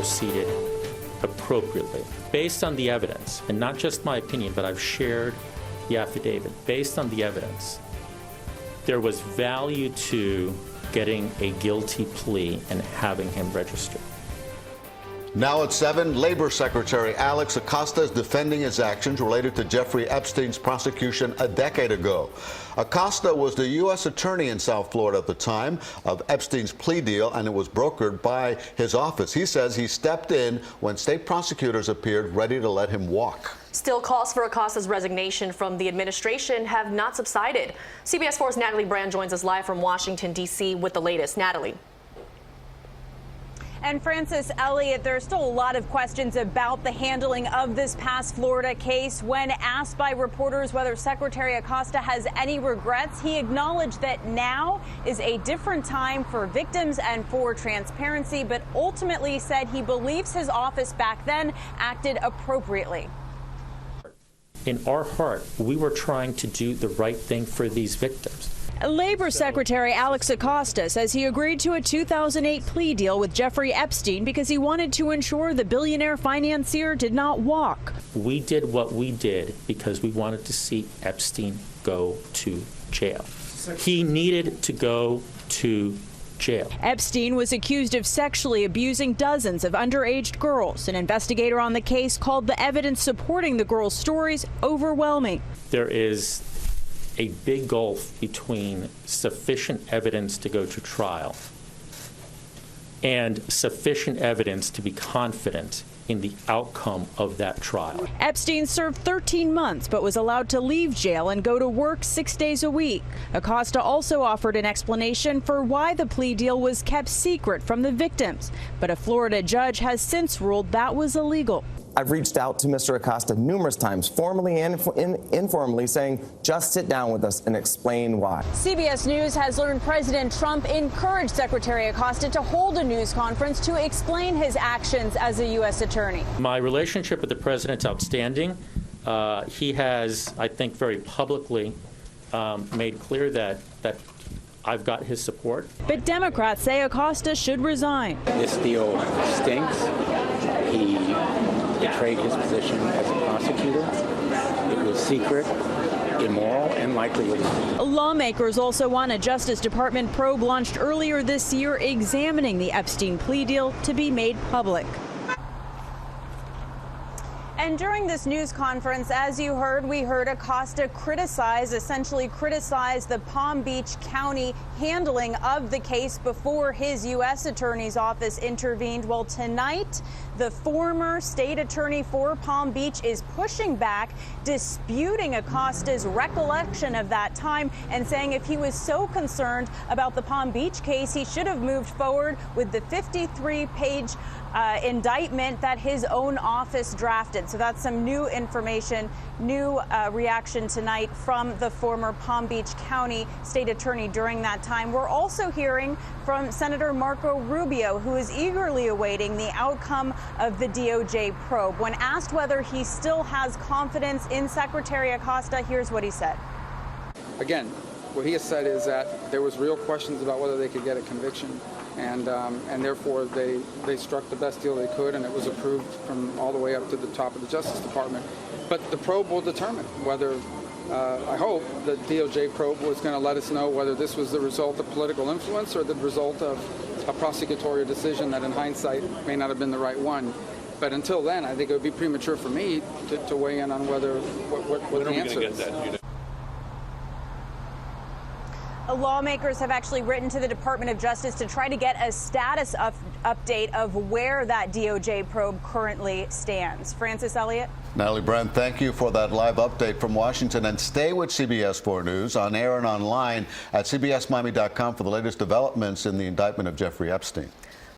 proceeded appropriately. Based on the evidence, and not just my opinion, but I've shared the affidavit, based on the evidence, there was value to getting a guilty plea and having him registered. Now at 7, Labor Secretary Alex Acosta is defending his actions related to Jeffrey Epstein's prosecution a decade ago. Acosta was the U.S. attorney in South Florida at the time of Epstein's plea deal, and it was brokered by his office. He says he stepped in when state prosecutors appeared ready to let him walk. Still, calls for Acosta's resignation from the administration have not subsided. CBS 4's Natalie Brand joins us live from Washington, D.C. with the latest. Natalie. And Francis Elliott, there are still a lot of questions about the handling of this past Florida case. When asked by reporters whether Secretary Acosta has any regrets, he acknowledged that now is a different time for victims and for transparency, but ultimately said he believes his office back then acted appropriately. In our heart, we were trying to do the right thing for these victims. Labor Secretary Alex Acosta says he agreed to a 2008 plea deal with Jeffrey Epstein because he wanted to ensure the billionaire financier did not walk. We did what we did because we wanted to see Epstein go to jail. He needed to go to jail. Epstein was accused of sexually abusing dozens of underage girls. An investigator on the case called the evidence supporting the girls' stories overwhelming. There is a big gulf between sufficient evidence to go to trial and sufficient evidence to be confident in the outcome of that trial. Epstein served 13 months but was allowed to leave jail and go to work 6 days a week. Acosta also offered an explanation for why the plea deal was kept secret from the victims, but a Florida judge has since ruled that was illegal. I've reached out to Mr. Acosta numerous times, formally and informally, saying, just sit down with us and explain why. CBS News has learned President Trump encouraged Secretary Acosta to hold a news conference to explain his actions as a U.S. attorney. My relationship with the president's outstanding. He has, I think, very publicly made clear that I've got his support. But Democrats say Acosta should resign. This deal stinks. He betrayed his position as a prosecutor. It was secret, immoral, and likely illegal. Lawmakers also want a Justice Department probe launched earlier this year examining the Epstein plea deal to be made public. And during this news conference, as you heard, we heard Acosta essentially criticize the Palm Beach County handling of the case before his U.S. Attorney's Office intervened. Well, tonight, the former state attorney for Palm Beach is pushing back, disputing Acosta's recollection of that time and saying if he was so concerned about the Palm Beach case, he should have moved forward with the 53-page indictment that his own office drafted. So that's some new information, new reaction tonight from the former Palm Beach County state attorney during that time. We're also hearing from Senator Marco Rubio, who is eagerly awaiting the outcome of the DOJ probe. When asked whether he still has confidence in Secretary Acosta, here's what he said. Again, what he has said is that there was real questions about whether they could get a conviction. And therefore, they struck the best deal they could, and it was approved from all the way up to the top of the Justice Department. But the probe will determine whether, I hope, the DOJ probe was going to let us know whether this was the result of political influence or the result of a prosecutorial decision that in hindsight may not have been the right one. But until then, I think it would be premature for me to weigh in on whether what the answer is. Lawmakers have actually written to the Department of Justice to try to get a status update of where that DOJ probe currently stands. Francis Elliott. Natalie Brand, thank you for that live update from Washington. And stay with CBS 4 News on air and online at cbsmiami.com for the latest developments in the indictment of Jeffrey Epstein.